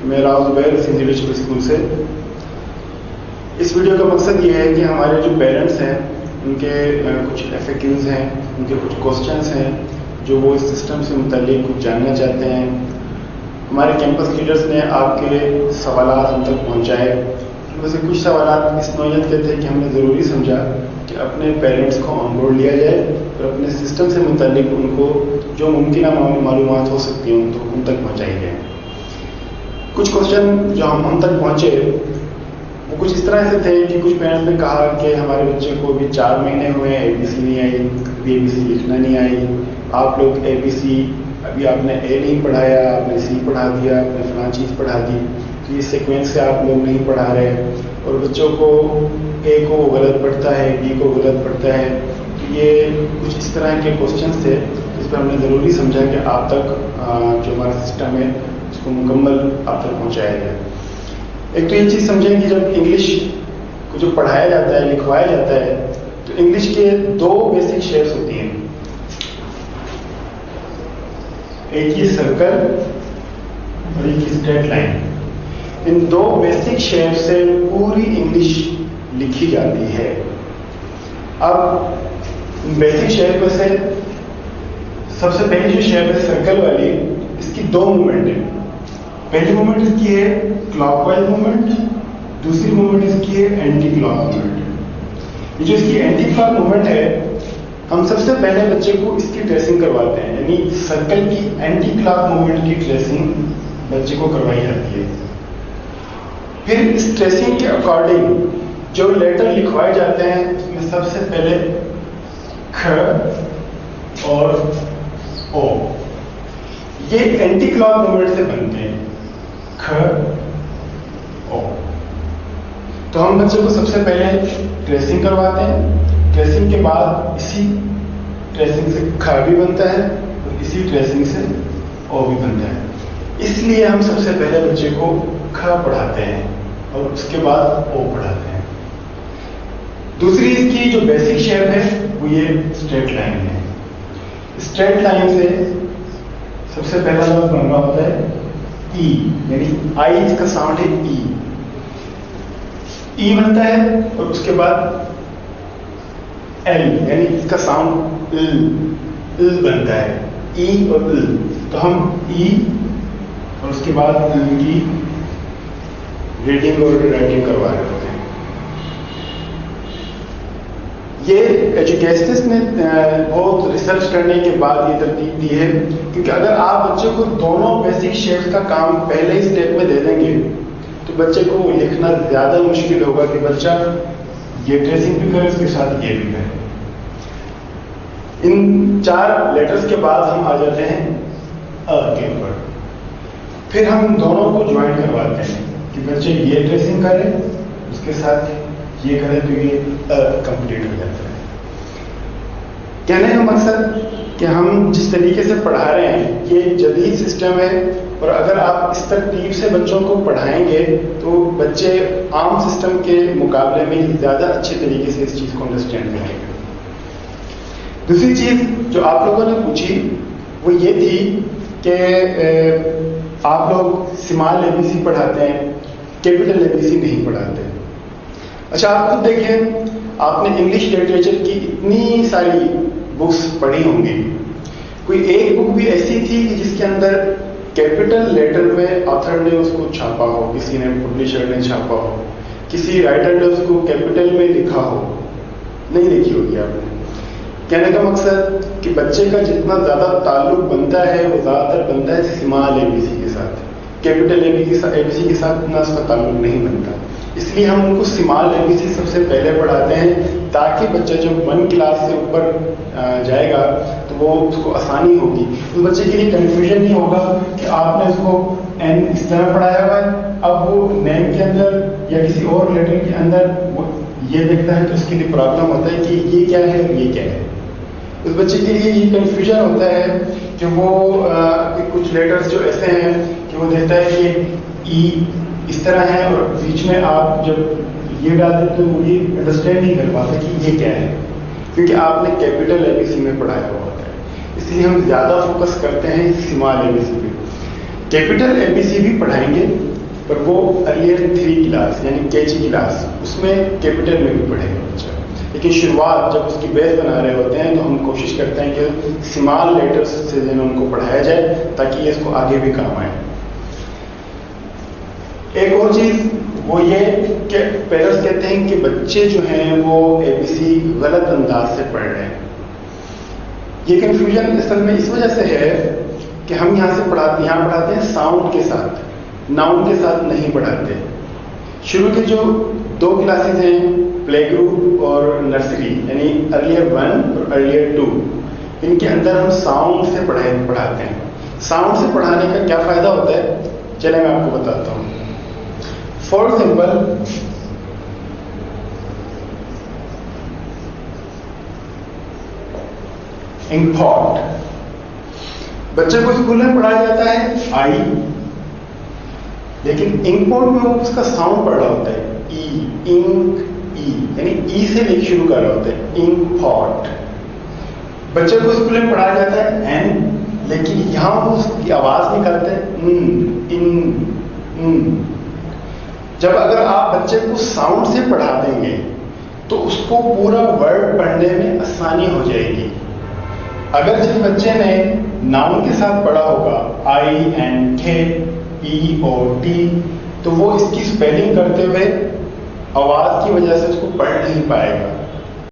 میں راؤ زبیر individual school سے. اس video کا مقصد یہ ہے کہ ہمارے جو پیرنٹس ہیں ان کے کچھ FAQs ہیں, ان کے کچھ کوسچنس ہیں جو وہ اس سسٹم سے متعلق کچھ جاننا چاہتے ہیں. ہمارے کیمپس لیڈرز نے آپ کے سوالات ہم تک پہنچائے. ویسے کچھ سوالات اس نوعیت کے تھے کہ ہم نے ضروری سمجھا کہ اپنے پیرنٹس کو آن بورڈ لیا جائے اور اپنے سسٹم سے متعلق ان کو جو ممکنہ معلومات ہو سکتی ہیں تو ان تک پہنچائی جائے. کچھ کوشچن جو ہم تک پہنچے وہ کچھ اس طرح سے تھے کہ کچھ پیرنٹس نے کہا کہ ہمارے بچے کو ابھی 4 مہینے ہوئے ہیں, ABC نہیں آئی, ابھی ABC لکھنا نہیں آئی. آپ لوگ ABC ابھی آپ نے A نہیں پڑھایا, آپ نے C پڑھا دیا, آپ نے فلاں چیز پڑھا دی, تو یہ سیکوینس سے آپ لوگ نہیں پڑھا رہے اور بچوں کو A کو غلط پڑھتا ہے, B کو غلط پڑھتا ہے. تو یہ کچھ اس طرح کے کوشچنس تھے جس پر ہم نے ضروری سمجھا کہ آپ تک جو ہمارا سسٹم ہے اس کو مکمل آپ تک پہنچایا جائے. ایک تو یہ چیز سمجھیں کہ جب انگلش کو جو پڑھایا جاتا ہے, لکھوایا جاتا ہے, تو انگلش کے 2 بیسک شیپس ہوتی ہیں. ایک یہ سرکل اور ایک اسٹریٹ لائن. ان 2 بیسک شیپ سے پوری انگلش لکھی جاتی ہے. اب بیسک شیپ میں سے سب سے پہلی جو شیپ ہے سرکل والی, اس کی 2 موومنٹ ہیں. پہلی موومنٹ اس کی ہے کلاک وائز موومنٹ, دوسری موومنٹ اس کی ہے اینٹی کلاک موومنٹ. یہ جو اس کی اینٹی کلاک موومنٹ ہے, ہم سب سے پہلے بچے کو اس کی ٹریسنگ کرواتے ہیں, یعنی سرکل کی اینٹی کلاک موومنٹ کی ٹریسنگ بچے کو کروائی جاتی ہے. پھر اس ٹریسنگ کے اکارڈنگ جو لیٹر لکھوائے جاتے ہیں اس میں سب سے پہلے کھ اور او, یہ اینٹی کلاک موومنٹ سے بنتے ہیں. کھ او. تو ہم بچے کو سب سے پہلے ٹریسنگ کرواتے ہیں. ٹریسنگ کے بعد اسی ٹریسنگ سے کھ بھی بنتا ہے اور اسی ٹریسنگ سے او بھی بنتا ہے. اس لیے ہم سب سے پہلے بچے کو کھ پڑھاتے ہیں اور اس کے بعد او پڑھاتے ہیں. دوسری اس کی جو بیسک شیپ ہے وہ یہ اسٹریٹ لائن ہے. اسٹریٹ لائن سے سب سے پہلا لفظ بن رہا ہوتا ہے ای, یعنی آئی اس کا ساؤنڈ ہے ای. ای بنتا ہے اور اس کے بعد ایل, یعنی اس کا ساؤنڈ ال بنتا ہے. ای اور ال. تو ہم ای اور اس کے بعد ال کی ریڈنگ اور رائٹنگ کروا رہے ہوتے ہیں. یہ ایجوکیشنسٹ نے بہت ریسرچ کرنے کے بعد یہ ترتیب دی ہے, کیونکہ اگر آپ بچے کو دونوں بیسک شیپس کا کام پہلے ہی اسٹیپ میں دے دیں گے تو بچے کو لکھنا زیادہ مشکل ہوگا کہ بچہ یہ ٹریسنگ بھی کرے اس کے ساتھ یہ بھی کرے. ان 4 لیٹرز کے بعد ہم آ جاتے ہیں کے اوپر. پھر ہم دونوں کو جوائن کرواتے ہیں کہ بچے یہ ٹریسنگ کرے اس کے ساتھ یہ کرے تو یہ کمپلیٹ ہو جاتا ہے. کہنے کا مقصد کہ ہم جس طریقے سے پڑھا رہے ہیں یہ جدید سسٹم ہے, اور اگر آپ اس ترتیب سے بچوں کو پڑھائیں گے تو بچے عام سسٹم کے مقابلے میں زیادہ اچھے طریقے سے اس چیز کو انڈرسٹینڈ کریں گے. دوسری چیز جو آپ لوگوں نے پوچھی وہ یہ تھی کہ آپ لوگ اسمال ABC پڑھاتے ہیں, کیپٹل ABC نہیں پڑھاتے. اچھا, آپ خود دیکھیں, آپ نے انگلش لٹریچر کی اتنی ساری بکس پڑھی ہوں گی, کوئی ایک بک بھی ایسی تھی کہ جس کے اندر کیپٹل لیٹر میں آتھر نے اس کو چھاپا ہو, کسی نے پبلشر نے چھاپا ہو, کسی رائٹر نے اس کو کیپٹل میں لکھا ہو؟ نہیں دیکھی ہوگی آپ نے. کہنے کا مقصد کہ بچے کا جتنا زیادہ تعلق بنتا ہے وہ زیادہ تر بنتا ہے اسمال ABC کے ساتھ. کیپٹل ABC کے ساتھ اتنا اس کا تعلق نہیں بنتا. اس لیے ہم ان کو اسمال ABC سب سے پہلے پڑھاتے ہیں تاکہ بچہ جب 1 کلاس سے اوپر جائے گا تو وہ اس کو آسانی ہوگی. اس بچے کے لیے کنفیوژن نہیں ہوگا کہ آپ نے اس کو N اس طرح پڑھایا ہوا ہے, اب وہ نیم کے اندر یا کسی اور لیٹر کے اندر وہ یہ دیکھتا ہے تو اس کے لیے پرابلم ہوتا ہے کہ یہ کیا ہے اور یہ کیا ہے. اس بچے کے لیے یہ کنفیوژن ہوتا ہے کہ وہ کچھ لیٹرز جو ایسے ہیں کہ وہ دیکھتا ہے کہ ای اس طرح ہے اور بیچ میں آپ جب یہ ڈال دیں تو وہ یہ انڈرسٹینڈ نہیں کر پاتا کہ یہ کیا ہے، کیونکہ آپ نے کیپٹل اے بی سی میں پڑھایا ہوا ہوتا ہے. اس لیے ہم زیادہ فوکس کرتے ہیں اسمال اے بی سی پہ. کیپٹل اے بی سی بھی پڑھائیں گے پر وہ ارلیئر 3 کلاس یعنی کیجی کلاس اس میں کیپٹل میں بھی پڑھے گا بچہ. لیکن شروعات جب اس کی بیس بنا رہے ہوتے ہیں تو ہم کوشش کرتے ہیں کہ اسمال لیٹرس سے جو ہے ان کو پڑھایا جائے تاکہ یہ اس کو آگے بھی کام آئے. ایک اور چیز وہ یہ کہ پیرنٹس کہتے ہیں کہ بچے جو ہیں وہ اے بی سی غلط انداز سے پڑھ رہے ہیں. یہ کنفیوژن اصل میں اس وجہ سے ہے کہ ہم یہاں پڑھاتے ہیں ساؤنڈ کے ساتھ، ناؤن کے ساتھ نہیں پڑھاتے. شروع کے جو 2 کلاسز ہیں پلے گروپ اور نرسری یعنی ارلیئر 1 اور ارلیئر 2، ان کے اندر ہم ساؤنڈ سے پڑھاتے ہیں. ساؤنڈ سے پڑھانے کا کیا فائدہ ہوتا ہے چلے میں آپ کو بتاتا ہوں. فار ایگزامپل امپورٹ، بچے کو اسکول میں پڑھایا جاتا ہے آئی، لیکن امپورٹ میں وہ اس کا ساؤنڈ پڑھ رہا ہوتا ہے ای، انک ای، یعنی ای سے لکھ شروع کر رہا ہوتا ہے امپورٹ. بچے کو اسکول میں پڑھایا جاتا ہے این، لیکن یہاں وہ اس کی آواز نکالتے ہیں ان. جب اگر آپ بچے کو ساؤنڈ سے پڑھا دیں گے تو اس کو پورا ورڈ پڑھنے میں آسانی ہو جائے گی. اگر جس بچے نے ناؤن کے ساتھ پڑھا ہوگا آئی اینڈ کے ای اور ٹی، تو وہ اس کی اسپیلنگ کرتے ہوئے آواز کی وجہ سے اس کو پڑھ نہیں پائے گا.